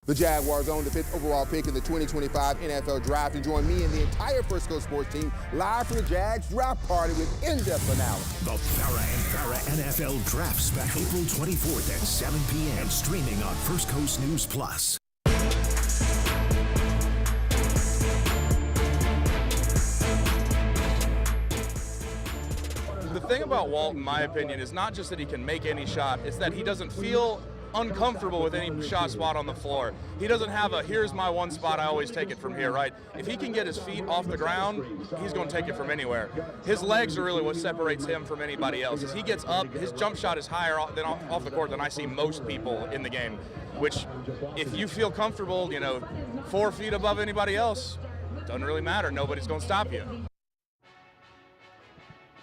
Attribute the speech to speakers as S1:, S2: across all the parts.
S1: The Jaguars own the 5th overall pick in the 2025 NFL Draft, and join me and the entire First Coast Sports team live from the Jags Draft Party with in-depth analysis.
S2: The Farrah and Farrah NFL Draft Special, April 24th at 7 p.m. streaming on First Coast News Plus.
S3: The thing about Walt, in my opinion, is not just that he can make any shot, it's that he doesn't feel uncomfortable with any shot spot on the floor. He doesn't have a, here's my one spot, I always take it from here, right? If he can get his feet off the ground, he's going to take it from anywhere. His legs are really what separates him from anybody else. As he gets up, his jump shot is higher than off the court than I see most people in the game, which if you feel comfortable, 4 feet above anybody else, doesn't really matter. Nobody's going to stop you.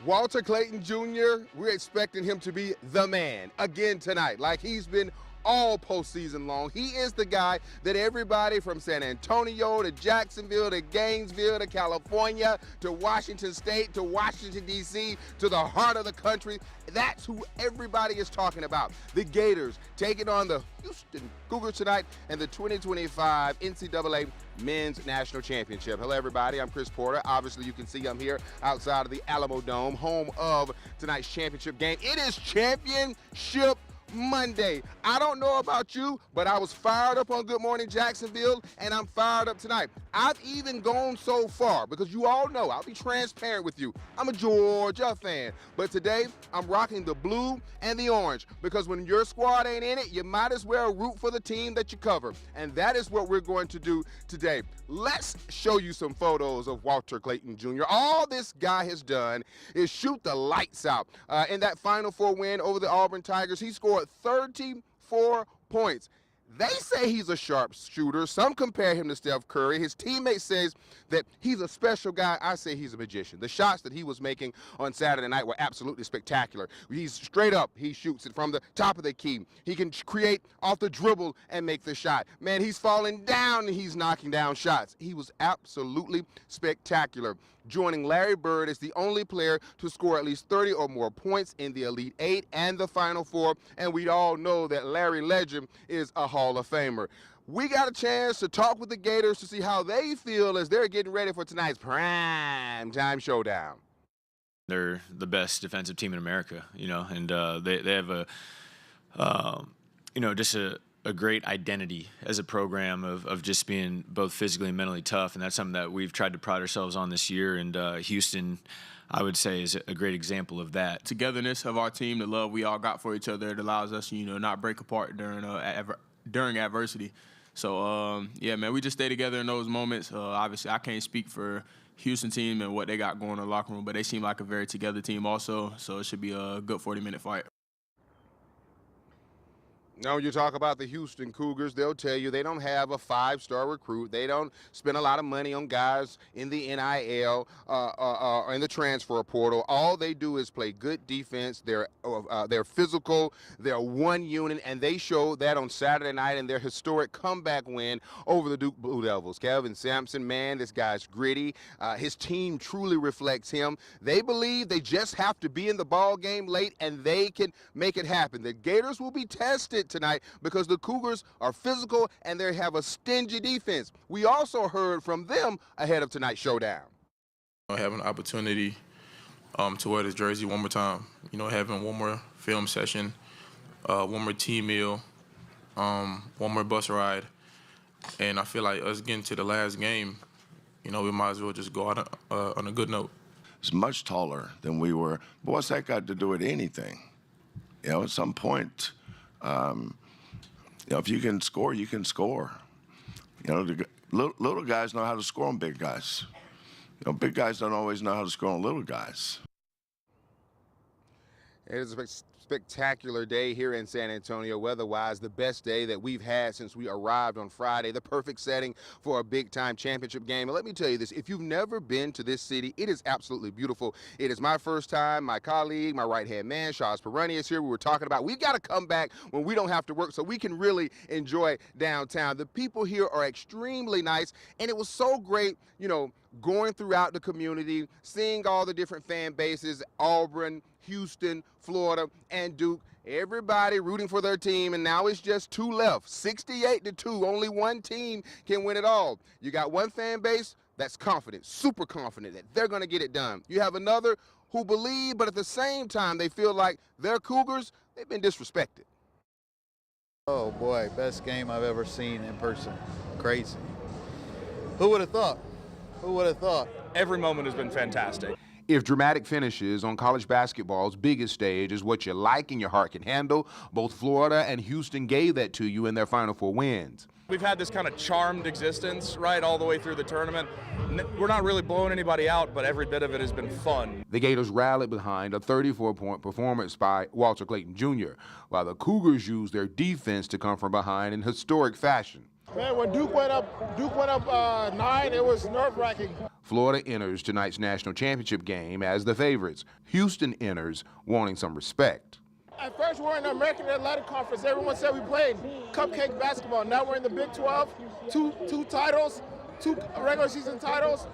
S1: Walter Clayton Jr., we're expecting him to be the man again tonight, like he's been all postseason long. He is the guy that everybody from San Antonio to Jacksonville to Gainesville to California to Washington State to Washington, D.C. to the heart of the country, that's who everybody is talking about. The Gators taking on the Houston Cougars tonight and the 2025 NCAA Men's National Championship. Hello, everybody. I'm Chris Porter. Obviously, you can see I'm here outside of the Alamo Dome, home of tonight's championship game. It is Championship Monday. I don't know about you, but I was fired up on Good Morning Jacksonville, and I'm fired up tonight. I've even gone so far, because you all know, I'll be transparent with you, I'm a Georgia fan. But today, I'm rocking the blue and the orange, because when your squad ain't in it, you might as well root for the team that you cover. And that is what we're going to do today. Let's show you some photos of Walter Clayton Jr. All this guy has done is shoot the lights out. In that Final Four win over the Auburn Tigers, he scored 34 points. They say he's a sharp shooter. Some compare him to Steph Curry. His teammate says that he's a special guy. I say he's a magician. The shots that he was making on Saturday night were absolutely spectacular. He's straight up. He shoots it from the top of the key. He can create off the dribble and make the shot. Man, he's falling down and he's knocking down shots. He was absolutely spectacular. Joining Larry Bird as the only player to score at least 30 or more points in the Elite Eight and the Final Four. And we all know that Larry Legend is a Hall of Famer. We got a chance to talk with the Gators to see how they feel as they're getting ready for tonight's prime time showdown.
S4: They're the best defensive team in America, and they have just a great identity as a program of just being both physically and mentally tough, and that's something that we've tried to pride ourselves on this year, and Houston, I would say, is a great example of that.
S5: Togetherness of our team, the love we all got for each other, it allows us, not break apart during adversity. So, yeah, man, we just stay together in those moments. Obviously, I can't speak for Houston team and what they got going in the locker room, but they seem like a very together team also, so it should be a good 40-minute fight.
S1: No, you talk about the Houston Cougars, they'll tell you they don't have a 5-star recruit. They don't spend a lot of money on guys in the NIL or in the transfer portal. All they do is play good defense. They're physical. They're one unit, and they showed that on Saturday night in their historic comeback win over the Duke Blue Devils. Kevin Sampson, man, this guy's gritty. His team truly reflects him. They believe they just have to be in the ball game late, and they can make it happen. The Gators will be tested tonight because the Cougars are physical and they have a stingy defense. We also heard from them ahead of tonight's showdown.
S6: Having an opportunity to wear this jersey one more time, having one more film session, one more team meal, one more bus ride, and I feel like us getting to the last game, we might as well just go out on a good note.
S7: He's much taller than we were, but what's that got to do with anything? At some point, if you can score, you can score. The little guys know how to score on big guys. Big guys don't always know how to score on little guys.
S1: It is a spectacular day here in San Antonio, weather-wise, the best day that we've had since we arrived on Friday, the perfect setting for a big-time championship game. And let me tell you this, if you've never been to this city, it is absolutely beautiful. It is my first time. My colleague, my right-hand man, Shaz Perani, is here. We were talking about we've got to come back when we don't have to work so we can really enjoy downtown. The people here are extremely nice, and it was so great, going throughout the community, seeing all the different fan bases, Auburn, Houston, Florida, and Duke. Everybody rooting for their team, and now it's just two left. 68-2. Only one team can win it all. You got one fan base that's confident, super confident that they're going to get it done. You have another who believe, but at the same time, they feel like their Cougars, they've been disrespected.
S8: Oh boy, best game I've ever seen in person. Crazy. Who would have thought? Who would have thought?
S3: Every moment has been fantastic.
S1: If dramatic finishes on college basketball's biggest stage is what you like and your heart can handle, both Florida and Houston gave that to you in their Final Four wins.
S3: We've had this kind of charmed existence, right, all the way through the tournament. We're not really blowing anybody out, but every bit of it has been fun.
S1: The Gators rallied behind a 34-point performance by Walter Clayton Jr., while the Cougars used their defense to come from behind in historic fashion.
S9: Man, when Duke went up 9, it was nerve-wracking.
S1: Florida enters tonight's national championship game as the favorites. Houston enters wanting some respect.
S9: At first, we were in the American Athletic Conference. Everyone said we played cupcake basketball. Now we're in the Big 12, two titles, 2 regular season titles,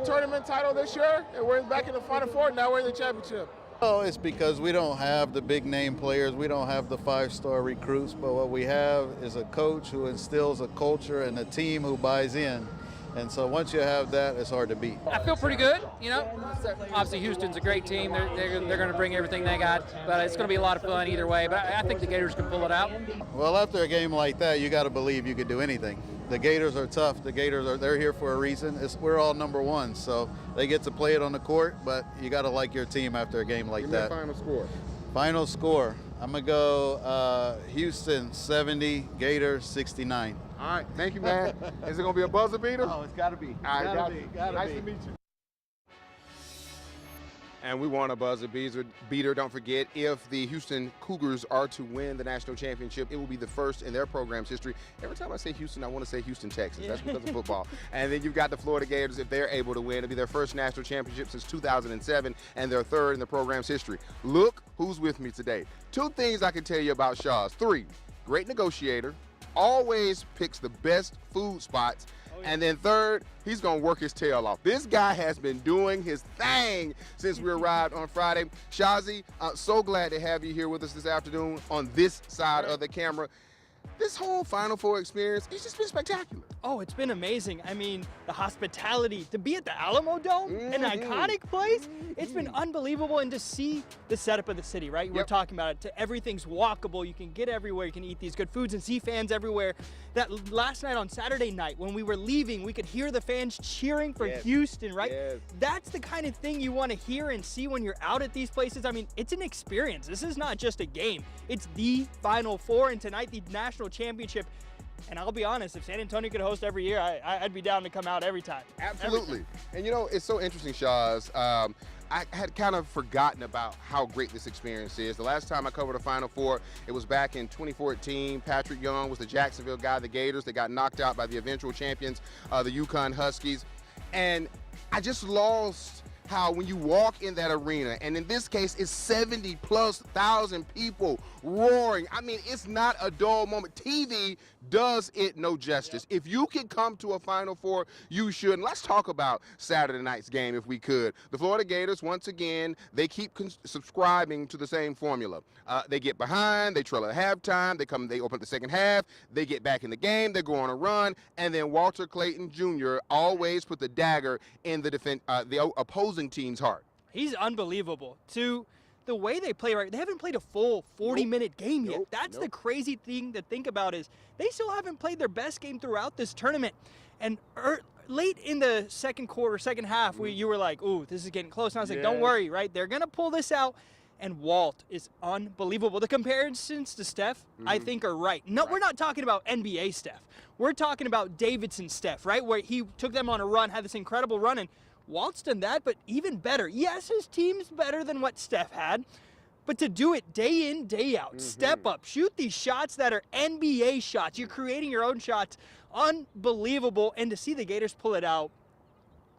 S9: tournament title this year, and we're back in the Final Four. Now we're in the championship.
S8: Oh, it's because we don't have the big name players. We don't have the 5-star recruits, but what we have is a coach who instills a culture and a team who buys in. And so once you have that, it's hard to beat.
S10: I feel pretty good, you know. Obviously, Houston's a great team. They're going to bring everything they got, but it's going to be a lot of fun either way. But I think the Gators can pull it out.
S8: Well, after a game like that, you got to believe you can do anything. The Gators are tough. The Gators they're here for a reason. We're all number one, so they get to play it on the court, but you got to like your team after a game like that.
S1: Final score.
S8: Final score. I'm going to go Houston 70, Gators 69.
S1: All right, thank you, man. Is it going to be a buzzer beater?
S8: Oh, it's got to be.
S1: All right,
S8: Gotta be.
S1: nice to meet you. And we want a buzzer beater. Don't forget, if the Houston Cougars are to win the national championship, it will be the first in their program's history. Every time I say Houston, I want to say Houston, Texas. That's because of football. And then you've got the Florida Gators. If they're able to win, it'll be their first national championship since 2007 and their third in the program's history. Look who's with me today. 2 things I can tell you about Shaw's. 3, great negotiator, always picks the best food spots. And then 3rd, he's going to work his tail off. This guy has been doing his thing since we arrived on Friday. Shazi, so glad to have you here with us this afternoon on this side of the camera. This whole Final Four experience, it's just been spectacular.
S11: Oh, it's been amazing. I mean, the hospitality, to be at the Alamo Dome, an iconic place, it's been unbelievable. And to see the setup of the city, right? We're talking about it. Everything's walkable. You can get everywhere. You can eat these good foods and see fans everywhere. That last night on Saturday night, when we were leaving, we could hear the fans cheering for Houston, right? That's the kind of thing you want to hear and see when you're out at these places. I mean, it's an experience. This is not just a game. It's the Final Four, and tonight the national championship. And I'll be honest, if San Antonio could host every year, I'd be down to come out every time.
S1: Absolutely. And you know, it's so interesting, Shaz. I had kind of forgotten about how great this experience is. The last time I covered a Final Four, it was back in 2014. Patrick Young was the Jacksonville guy, the Gators. They got knocked out by the eventual champions, the UConn Huskies. And I just lost how when you walk in that arena, and in this case, it's 70,000+ people roaring. I mean, it's not a dull moment. TV does it no justice. If you can come to a Final Four, you should. And let's talk about Saturday night's game if we could. The Florida Gators, once again, they keep subscribing to the same formula. They get behind, they trail at halftime, they open up the second half, they get back in the game, they go on a run, and then Walter Clayton Jr. always put the dagger in the opposing team's heart.
S11: He's unbelievable. To the way they play, right? They haven't played a full 40-minute game yet. That's the crazy thing to think about, is they still haven't played their best game throughout this tournament. And late in the second half, you were like, ooh, this is getting close. And I was like, don't worry, right? They're going to pull this out. And Walt is unbelievable. The comparisons to Steph, I think, are right. No, we're not talking about NBA Steph. We're talking about Davidson Steph, right? Where he took them on a run, had this incredible run, and Walt's done that, but even better. Yes, his team's better than what Steph had, but to do it day in, day out, step up, shoot these shots that are NBA shots. You're creating your own shots. Unbelievable. And to see the Gators pull it out,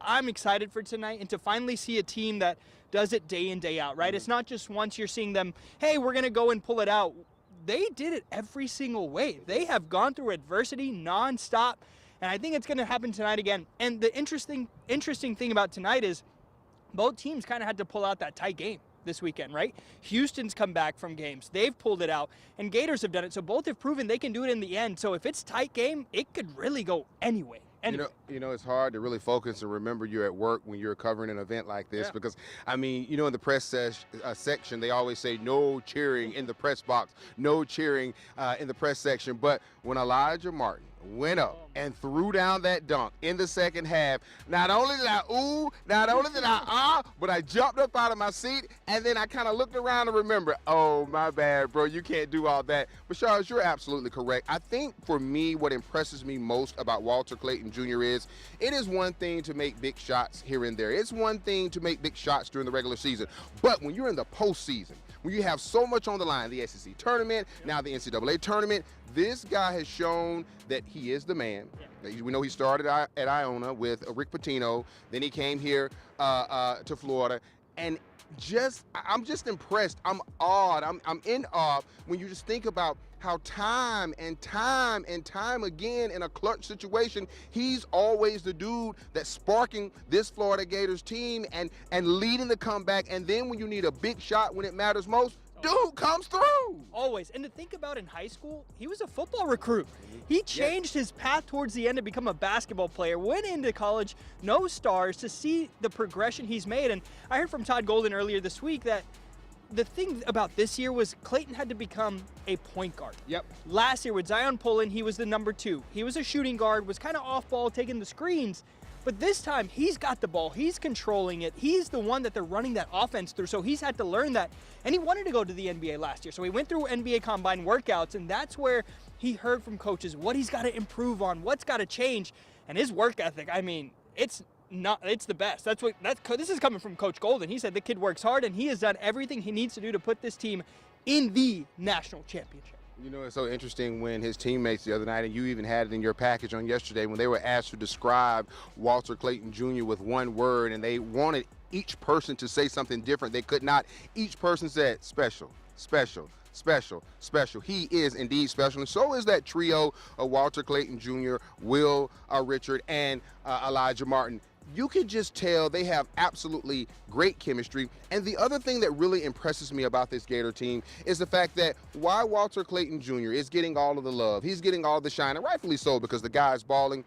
S11: I'm excited for tonight, and to finally see a team that does it day in, day out, right? It's not just once you're seeing them, hey, we're going to go and pull it out. They did it every single way. They have gone through adversity nonstop, and I think it's going to happen tonight again. And the interesting thing about tonight is both teams kind of had to pull out that tight game. this weekend, right? Houston's come back from games. They've pulled it out, and Gators have done it. So both have proven they can do it in the end. So if it's tight game, it could really go anyway.
S1: You know, it's hard to really focus and remember you're at work when you're covering an event like this because, I mean, you know, in the press section, they always say no cheering in the press box, no cheering in the press section. But when Elijah Martin went up and threw down that dunk in the second half, not only did I ooh, not only did I but I jumped up out of my seat, and then I kind of looked around and remembered, oh, my bad, bro, you can't do all that. But, Charles, you're absolutely correct. I think for me, what impresses me most about Walter Clayton Jr. is it is one thing to make big shots here and there. It's one thing to make big shots during the regular season. But when you're in the postseason, when you have so much on the line, the SEC tournament, now the NCAA tournament, this guy has shown that he is the man. We know he started at Iona with Rick Pitino. Then he came here to Florida. And I'm just impressed. I'm awed. I'm in awe when you just think about how time and time and time again in a clutch situation, he's always the dude that's sparking this Florida Gators team and leading the comeback. And then when you need a big shot when it matters most, dude comes through.
S11: Always. And to think about in high school, he was a football recruit. He changed his path towards the end to become a basketball player, went into college, no stars, to see the progression he's made. And I heard from Todd Golden earlier this week that the thing about this year was Clayton had to become a point guard. Last year with Zion Pullen, he was the number 2. He was a shooting guard, was kind of off ball, taking the screens. But this time, he's got the ball. He's controlling it. He's the one that they're running that offense through. So he's had to learn that. And he wanted to go to the NBA last year. So he went through NBA Combine workouts, and that's where he heard from coaches what he's got to improve on, what's got to change. And his work ethic, I mean, it's the best. This is coming from Coach Golden. He said the kid works hard, and he has done everything he needs to do to put this team in the national championship.
S1: You know, it's so interesting when his teammates the other night, and you even had it in your package on yesterday, when they were asked to describe Walter Clayton Jr. with one word, and they wanted each person to say something different. They could not. Each person said special, special, special, special. He is indeed special, and so is that trio of Walter Clayton Jr., Will Richard, and Elijah Martin. You can just tell they have absolutely great chemistry. And the other thing that really impresses me about this Gator team is the fact that while Walter Clayton Jr. is getting all of the love, he's getting all the shine, and rightfully so because the guy's balling,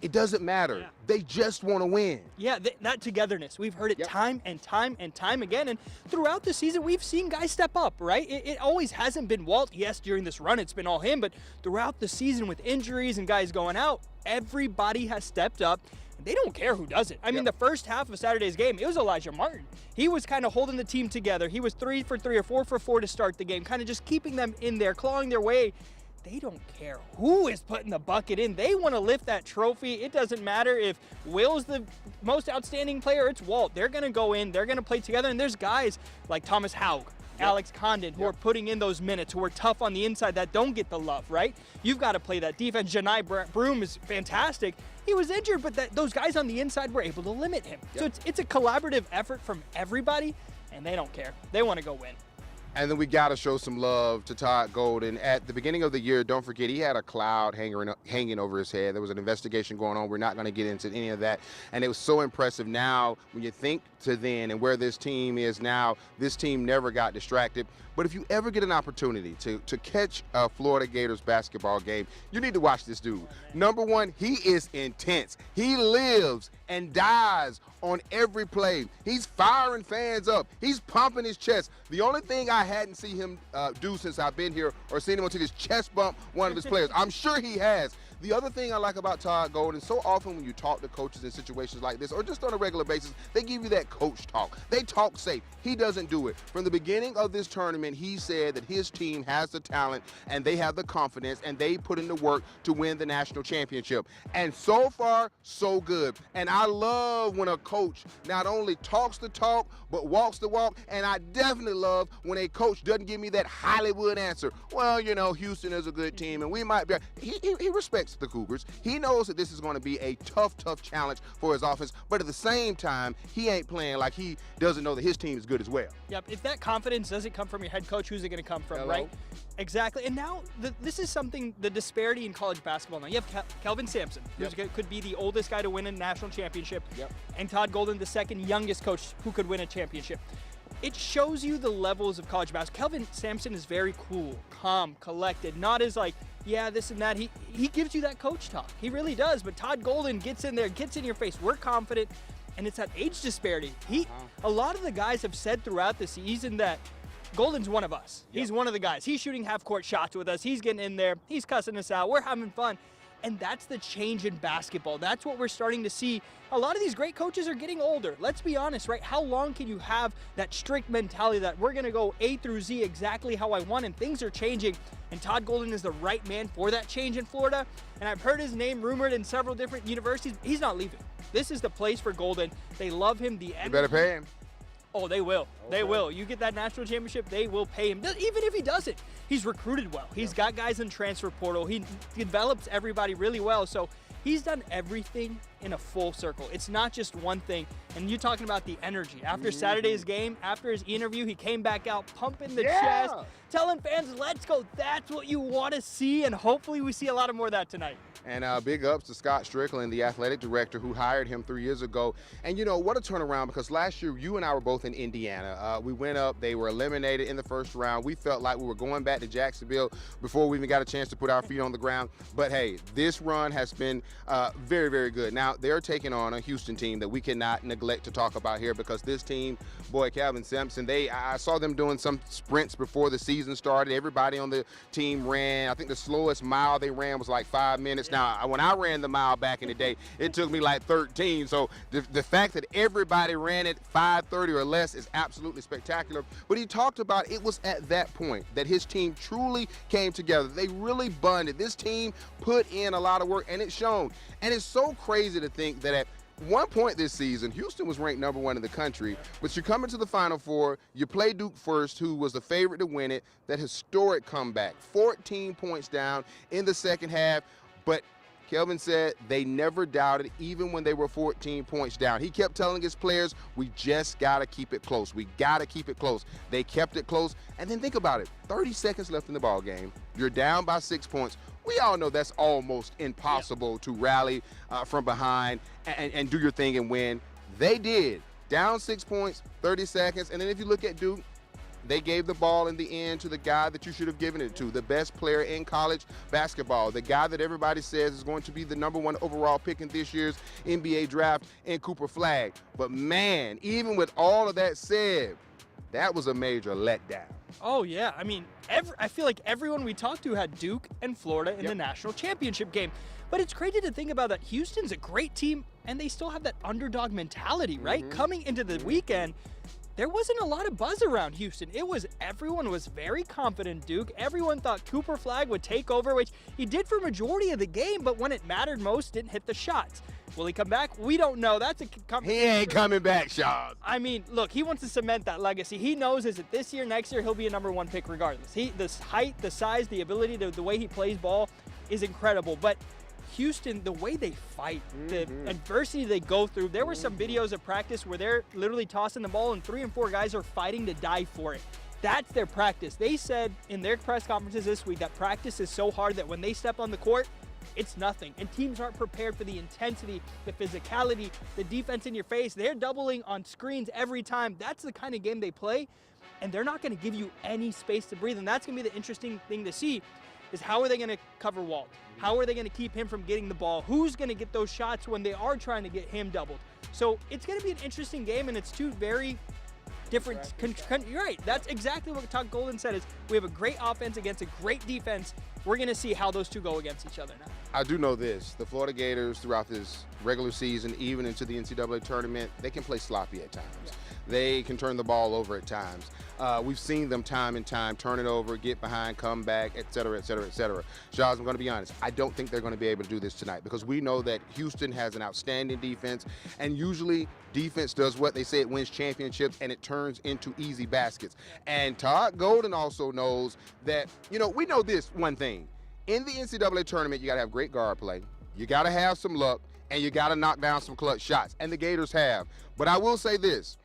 S1: it doesn't matter. Yeah. They just want to win.
S11: Yeah, that togetherness. We've heard it time and time and time again. And throughout the season, we've seen guys step up, right? It always hasn't been Walt. Yes, during this run, it's been all him. But throughout the season with injuries and guys going out, everybody has stepped up. They don't care who does it. I mean, the first half of Saturday's game, it was Elijah Martin. He was kind of holding the team together. He was 3 for 3 or 4 for 4 to start the game, kind of just keeping them in there, clawing their way. They don't care who is putting the bucket in. They want to lift that trophy. It doesn't matter if Will's the most outstanding player, it's Walt. They're going to go in, they're going to play together, and there's guys like Thomas Haug, Alex Condon, who are putting in those minutes, who are tough on the inside that don't get the love, right? You've got to play that defense. Janai Broom is fantastic. He was injured, but those guys on the inside were able to limit him. So it's a collaborative effort from everybody, and they don't care. They want to go win.
S1: And then we got to show some love to Todd Golden. At the beginning of the year, don't forget, he had a cloud hanging over his head. There was an investigation going on. We're not going to get into any of that. And it was so impressive. Now, when you think to then and where this team is now, this team never got distracted. But if you ever get an opportunity to catch a Florida Gators basketball game, you need to watch this dude. Number one, he is intense. He lives and dies on every play. He's firing fans up. He's pumping his chest. The only thing I hadn't seen him do since I've been here or seen him until his chest bump one of his players. I'm sure he has. The other thing I like about Todd Golden, so often when you talk to coaches in situations like this or just on a regular basis, they give you that coach talk. They talk safe. He doesn't do it. From the beginning of this tournament, he said that his team has the talent and they have the confidence and they put in the work to win the national championship. And so far, so good. And I love when a coach not only talks the talk, but walks the walk. And I definitely love when a coach doesn't give me that Hollywood answer. Well, you know, Houston is a good team and we might be. He respects the Cougars. He knows that this is going to be a tough challenge for his offense. But at the same time, he ain't playing like he doesn't know that his team is good as well.
S11: Yep. If that confidence doesn't come from your head coach, who's it going to come from, right? Exactly. And now this is something, the disparity in college basketball. Now you have Kelvin Sampson, who could be the oldest guy to win a national championship, and Todd Golden, the second youngest coach who could win a championship. it shows you the levels of college basketball. Kelvin Sampson is very cool, calm, collected, not as like, yeah, this and that. He gives you that coach talk. He really does. But Todd Golden gets in there, gets in your face. We're confident, and it's that age disparity. A lot of the guys have said throughout the season that Golden's one of us. Yep. He's one of the guys. He's shooting half-court shots with us. He's getting in there. He's cussing us out. We're having fun. And that's the change in basketball. That's what we're starting to see. A lot of these great coaches are getting older. Let's be honest, right? How long can you have that strict mentality that we're going to go A through Z exactly how I want, and things are changing? And Todd Golden is the right man for that change in Florida. And I've heard his name rumored in several different universities. He's not leaving. This is the place for Golden. They love him. You
S1: better pay him.
S11: Oh, they will. Okay. They will. You get that national championship, they will pay him. Even if he doesn't, he's recruited well. He's got guys in transfer portal. He develops everybody really well. So he's done everything in a full circle. It's not just one thing. And you're talking about the energy. After Saturday's game, after his interview, he came back out pumping the chest, telling fans, let's go. That's what you want to see. And hopefully we see a lot more of that tonight.
S1: And big ups to Scott Strickland, the athletic director who hired him 3 years ago. And, you know, what a turnaround, because last year you and I were both in Indiana. We went up. They were eliminated in the first round. We felt like we were going back to Jacksonville before we even got a chance to put our feet on the ground. But, hey, this run has been very, very good. Now, they're taking on a Houston team that we cannot neglect to talk about here, because this team, boy, Kelvin Sampson, I saw them doing some sprints before the season started. Everybody on the team ran. I think the slowest mile they ran was like 5 minutes. Now, when I ran the mile back in the day, it took me like 13. So the fact that everybody ran it 5:30 or less is absolutely spectacular. But he talked about it was at that point that his team truly came together. They really bonded. This team put in a lot of work, and it's shown. And it's so crazy to think that at one point this season, Houston was ranked #1 in the country, but you come into the Final Four, you play Duke first, who was the favorite to win it, that historic comeback, 14 points down in the second half. But Kelvin said they never doubted, even when they were 14 points down. He kept telling his players, we just got to keep it close. We got to keep it close. They kept it close. And then think about it, 30 seconds left in the ball game. You're down by 6 points. We all know that's almost impossible to rally from behind and do your thing and win. They did. Down 6 points, 30 seconds. And then if you look at Duke, they gave the ball in the end to the guy that you should have given it to, the best player in college basketball, the guy that everybody says is going to be the #1 overall pick in this year's NBA draft, in Cooper Flagg. But, man, even with all of that said, that was a major letdown.
S11: Oh, yeah. I mean, I feel like everyone we talked to had Duke and Florida in the national championship game. But it's crazy to think about that. Houston's a great team, and they still have that underdog mentality, right? Coming into the weekend, there wasn't a lot of buzz around Houston. Everyone was very confident Duke. Everyone thought Cooper Flagg would take over, which he did for majority of the game, but when it mattered most, didn't hit the shots. Will he come back? We don't know. That's a
S1: He ain't coming back, Sean.
S11: I mean, look, he wants to cement that legacy. He knows is that this year, next year, he'll be a #1 pick regardless. The height, the size, the ability, the way he plays ball is incredible. But Houston, the way they fight, the adversity they go through. There were some videos of practice where they're literally tossing the ball and 3 and 4 guys are fighting to die for it. That's their practice. They said in their press conferences this week that practice is so hard that when they step on the court, it's nothing. And teams aren't prepared for the intensity, the physicality, the defense in your face. They're doubling on screens every time. That's the kind of game they play, and they're not going to give you any space to breathe. And that's going to be the interesting thing to see is how are they going to cover Walt? How are they going to keep him from getting the ball? Who's going to get those shots when they are trying to get him doubled? So it's going to be an interesting game, and it's two very different. You're right. That's exactly what Todd Golden said is we have a great offense against a great defense. We're going to see how those two go against each other now.
S1: I do know this. The Florida Gators throughout this regular season, even into the NCAA tournament, they can play sloppy at times. Yeah. They can turn the ball over at times. We've seen them time and time turn it over, get behind, come back, et cetera, et cetera, et cetera. Shaz, I'm going to be honest. I don't think they're going to be able to do this tonight because we know that Houston has an outstanding defense, and usually defense does what they say it wins championships, and it turns into easy baskets. And Todd Golden also knows that, we know this one thing. In the NCAA tournament, you got to have great guard play. You got to have some luck, and you got to knock down some clutch shots. And the Gators have. But I will say this.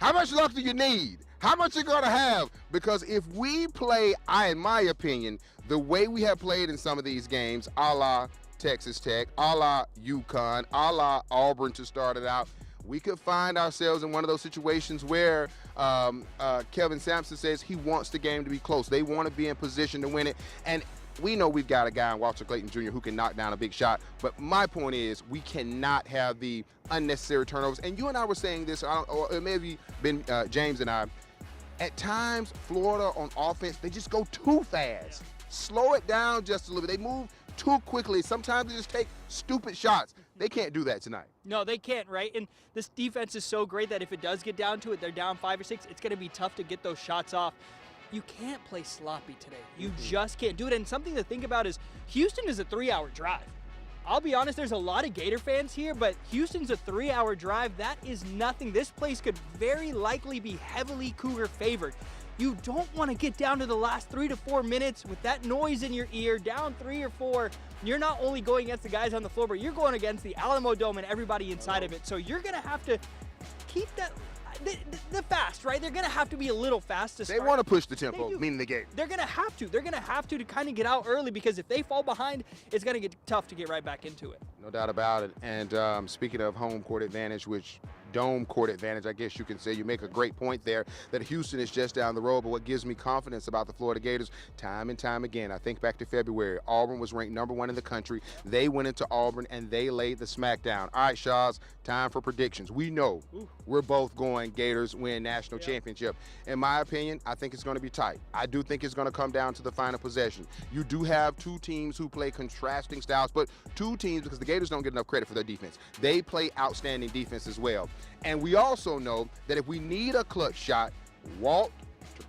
S1: How much luck do you need? How much you gonna have? Because if we play, in my opinion, the way we have played in some of these games, a la Texas Tech, a la UConn, a la Auburn to start it out, we could find ourselves in one of those situations where Kevin Sampson says he wants the game to be close. They want to be in position to win it. And we know we've got a guy in Walter Clayton Jr. who can knock down a big shot. But my point is we cannot have the unnecessary turnovers. And you and I were saying this, or it may have been James and I, at times Florida on offense, they just go too fast. Slow it down just a little bit. They move too quickly. Sometimes they just take stupid shots. They can't do that tonight.
S11: No, they can't, right? And this defense is so great that if it does get down to it, they're down 5 or 6, it's going to be tough to get those shots off. You can't play sloppy today. You just can't do it. And something to think about is Houston is a 3-hour drive. I'll be honest, there's a lot of Gator fans here, but Houston's a 3-hour drive. That is nothing. This place could very likely be heavily Cougar favored. You don't want to get down to the last 3 to 4 minutes with that noise in your ear, down 3 or 4. You're not only going against the guys on the floor, but you're going against the Alamo Dome and everybody inside of it. So you're going to have to keep that the fast, right? They're going to have to be a little fast to start.
S1: They want to push the tempo, meaning the game.
S11: They're going to have to. They're going to have to kind of get out early, because if they fall behind, it's going to get tough to get right back into it.
S1: No doubt about it. And speaking of home court advantage, which dome court advantage, I guess you can say, you make a great point there that Houston is just down the road. But what gives me confidence about the Florida Gators, time and time again, I think back to February, Auburn was ranked #1 in the country. They went into Auburn and they laid the smackdown. All right, Shaz, time for predictions. We know we're both going Gators win national championship. In my opinion, I think it's going to be tight. I do think it's going to come down to the final possession. You do have two teams who play contrasting styles, but two teams, because the Gators don't get enough credit for their defense. They play outstanding defense as well. And we also know that if we need a clutch shot, Walter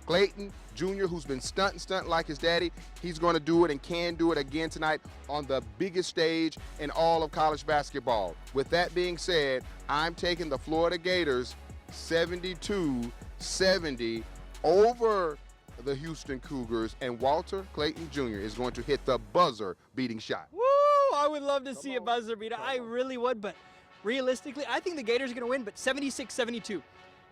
S1: Clayton Jr., who's been stunt like his daddy, he's going to do it and can do it again tonight on the biggest stage in all of college basketball. With that being said, I'm taking the Florida Gators 72-70 over the Houston Cougars, and Walter Clayton Jr. is going to hit the buzzer-beating shot.
S11: Woo! I would love to see a buzzer beater. I really would, but realistically, I think the Gators are going to win, but 76-72.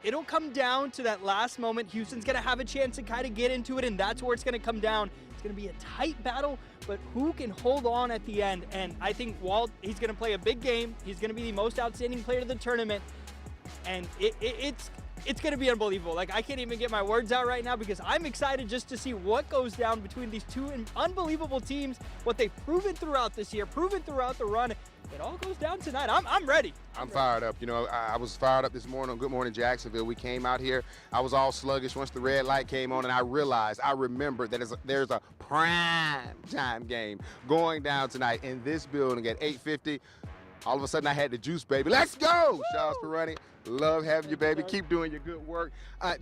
S11: It'll come down to that last moment. Houston's going to have a chance to kind of get into it, and that's where it's going to come down. It's going to be a tight battle, but who can hold on at the end? And I think Walt, he's going to play a big game. He's going to be the most outstanding player of the tournament, and it's going to be unbelievable. Like, I can't even get my words out right now, because I'm excited just to see what goes down between these two unbelievable teams, what they've proven throughout this year, proven throughout the run. It all goes down tonight. I'm ready.
S1: I'm fired up. You know, I was fired up this morning on Good Morning Jacksonville. We came out here. I was all sluggish once the red light came on, and I remembered that there's a prime time game going down tonight in this building at 8:50. All of a sudden, I had the juice, baby. Let's go! Shaz Perrone, love having you, baby. Keep doing your good work.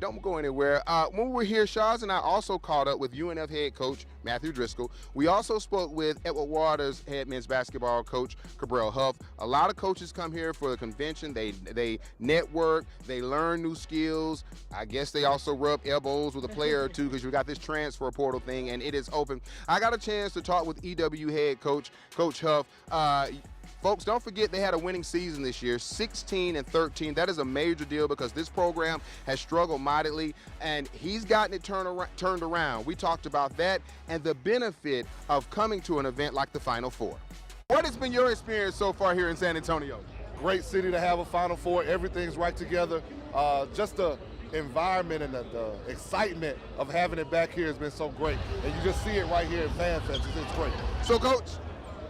S1: Don't go anywhere. When we were here, Shaz and I also caught up with UNF head coach Matthew Driscoll. We also spoke with Edward Waters head men's basketball coach Cabral Huff. A lot of coaches come here for the convention. They network. They learn new skills. I guess they also rub elbows with a player or two, because we got this transfer portal thing, and it is open. I got a chance to talk with EW head coach Huff. Folks, don't forget they had a winning season this year, 16-13. That is a major deal, because this program has struggled mightily, and he's gotten it turned around. We talked about that and the benefit of coming to an event like the Final Four. What has been your experience so far here in San Antonio?
S12: Great city to have a Final Four. Everything's right together. Just the environment and the excitement of having it back here has been so great. And you just see it right here in Fan Fest. It's great.
S1: So, Coach,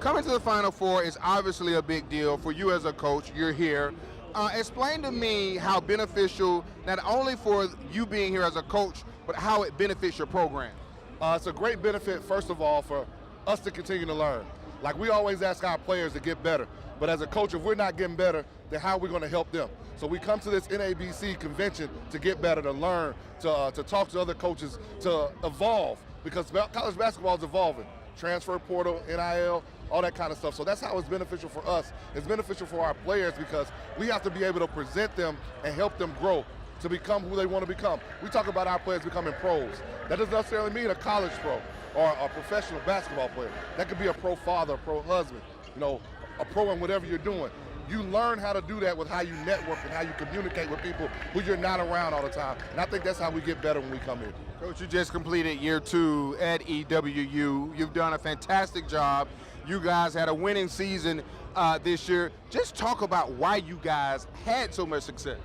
S1: coming to the Final Four is obviously a big deal for you as a coach. You're here. Explain to me how beneficial, not only for you being here as a coach, but how it benefits your program.
S12: It's a great benefit, first of all, for us to continue to learn. Like, we always ask our players to get better, but as a coach, if we're not getting better, then how are we going to help them? So we come to this NABC convention to get better, to learn, to talk to other coaches, to evolve, because college basketball is evolving. Transfer portal, NIL, all that kind of stuff. So that's how it's beneficial for us. It's beneficial for our players, because we have to be able to present them and help them grow to become who they want to become. We talk about our players becoming pros. That doesn't necessarily mean a college pro or a professional basketball player. That could be a pro father, a pro husband, you know, a pro in whatever you're doing. you learn how to do that with how you network and how you communicate with people who you're not around all the time. And I think that's how we get better when we come here.
S1: Coach, you just completed year 2 at EWU. You've done a fantastic job. You guys had a winning season this year. Just talk about why you guys had so much success.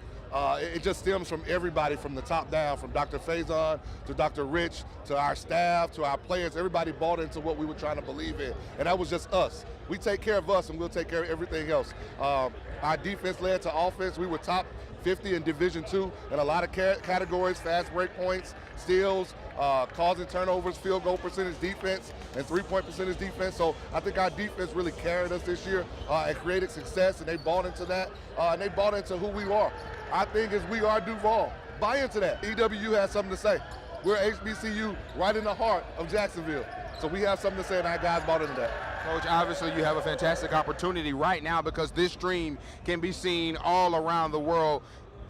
S12: It just stems from everybody from the top down, from Dr. Faison to Dr. Rich to our staff to our players. Everybody bought into what we were trying to believe in, and that was just us. We take care of us, and we'll take care of everything else. Our defense led to offense. We were top 50 in Division II in a lot of categories: fast break points, steals, causing turnovers, field goal percentage defense, and three-point percentage defense. So I think our defense really carried us this year and created success, and they bought into that, and they bought into who we are. Our thing is we are Duval. Buy into that. EWU has something to say. We're HBCU right in the heart of Jacksonville. So we have something to say, and our guys bought into that.
S1: Coach, obviously you have a fantastic opportunity right now because this stream can be seen all around the world.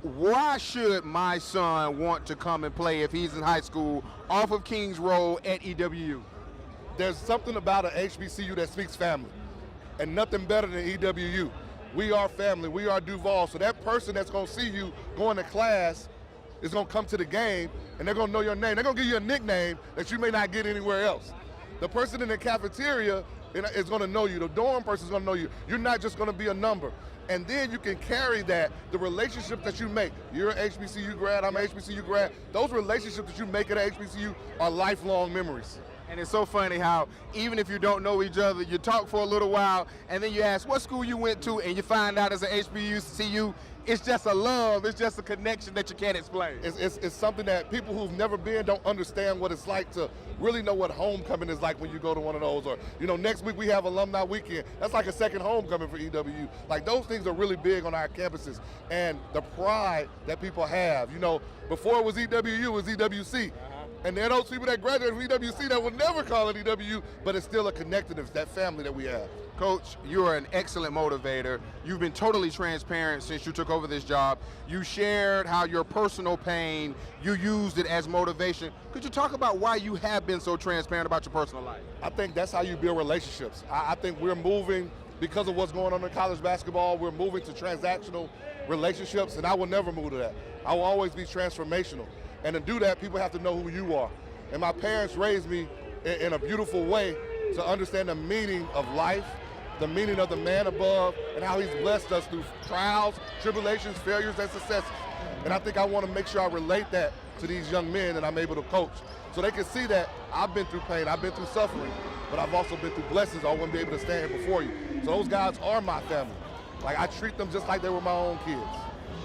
S1: Why should my son want to come and play if he's in high school off of Kings Road at EWU?
S12: There's something about an HBCU that speaks family, and nothing better than EWU. We are family, we are Duval, so that person that's gonna see you going to class is gonna come to the game and they're gonna know your name. They're gonna give you a nickname that you may not get anywhere else. The person in the cafeteria is gonna know you, the dorm person's gonna know you. You're not just gonna be a number. And then you can carry that, the relationships that you make. You're an HBCU grad, I'm an HBCU grad. Those relationships that you make at HBCU are lifelong memories.
S1: And it's so funny how even if you don't know each other, you talk for a little while, and then you ask what school you went to, and you find out it's an HBCU. It's just a love. It's just a connection that you can't explain.
S12: It's something that people who've never been don't understand what it's like to really know what homecoming is like when you go to one of those. Or, you know, next week we have alumni weekend. That's like a second homecoming for EWU. Like, those things are really big on our campuses. And the pride that people have, you know, before it was EWU, it was EWC. And there are those people that graduated from EWC that will never call it EWU, but it's still a connectedness, that family that we have.
S1: Coach, you are an excellent motivator. You've been totally transparent since you took over this job. You shared how your personal pain, you used it as motivation. Could you talk about why you have been so transparent about your personal life?
S12: I think that's how you build relationships. I think we're moving, because of what's going on in college basketball, we're moving to transactional relationships, and I will never move to that. I will always be transformational. And to do that, people have to know who you are. And my parents raised me in a beautiful way to understand the meaning of life, the meaning of the man above, and how he's blessed us through trials, tribulations, failures, and successes. And I think I want to make sure I relate that to these young men that I'm able to coach, so they can see that I've been through pain, I've been through suffering, but I've also been through blessings. I wouldn't be able to stand here before you. So those guys are my family. Like, I treat them just like they were my own kids.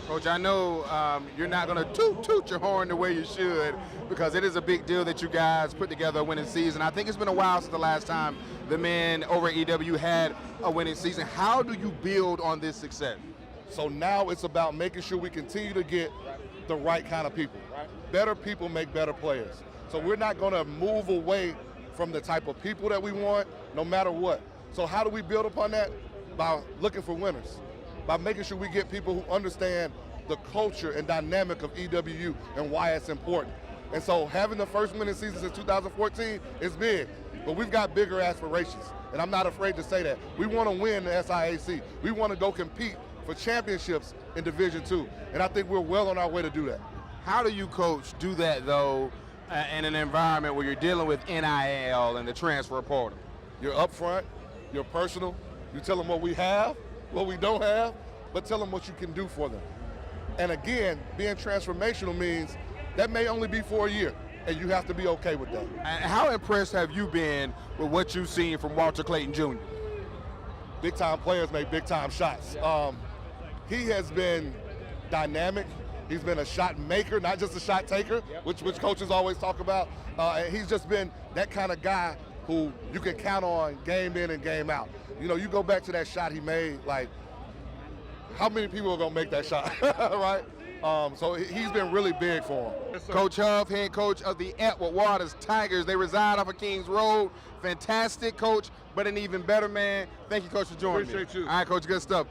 S1: Coach, I know you're not going to toot your horn the way you should, because it is a big deal that you guys put together a winning season. I think it's been a while since the last time the men over at EW had a winning season. How do you build on this success?
S12: So now it's about making sure we continue to get the right kind of people. Better people make better players. So we're not going to move away from the type of people that we want, no matter what. So how do we build upon that? By looking for winners, by making sure we get people who understand the culture and dynamic of EWU and why it's important. And so having the first winning season since 2014 is big, but we've got bigger aspirations, and I'm not afraid to say that. We want to win the SIAC. We want to go compete for championships in Division II, and I think we're well on our way to do that.
S1: How do you, Coach, do that, though, in an environment where you're dealing with NIL and the transfer portal?
S12: You're upfront, you're personal, you tell them what we have, what we don't have, but tell them what you can do for them. And again, being transformational means that may only be for a year, and you have to be okay with that.
S1: And how impressed have you been with what you've seen from Walter Clayton Jr.?
S12: Big-time players make big-time shots. He has been dynamic. He's been a shot maker, not just a shot taker, which coaches always talk about. And he's just been that kind of guy who you can count on game in and game out. You know, you go back to that shot he made, like, how many people are going to make that shot, right? So he's been really big for him.
S1: Yes, Coach Huff, head coach of the Atwood Waters Tigers. They reside off of Kings Road. Fantastic coach, but an even better man. Thank you, Coach, for joining me.
S12: Appreciate you.
S1: All right, Coach, good stuff.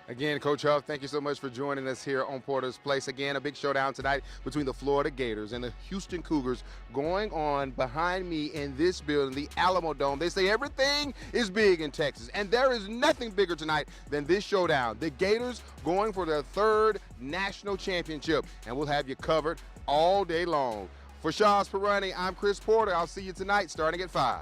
S1: Again, Coach Huff, thank you so much for joining us here on Porter's Place. Again, a big showdown tonight between the Florida Gators and the Houston Cougars going on behind me in this building, the Alamo Dome. They say everything is big in Texas, and there is nothing bigger tonight than this showdown. The Gators going for their 3rd national championship, and we'll have you covered all day long. For Shaz Pirani, I'm Chris Porter. I'll see you tonight starting at 5.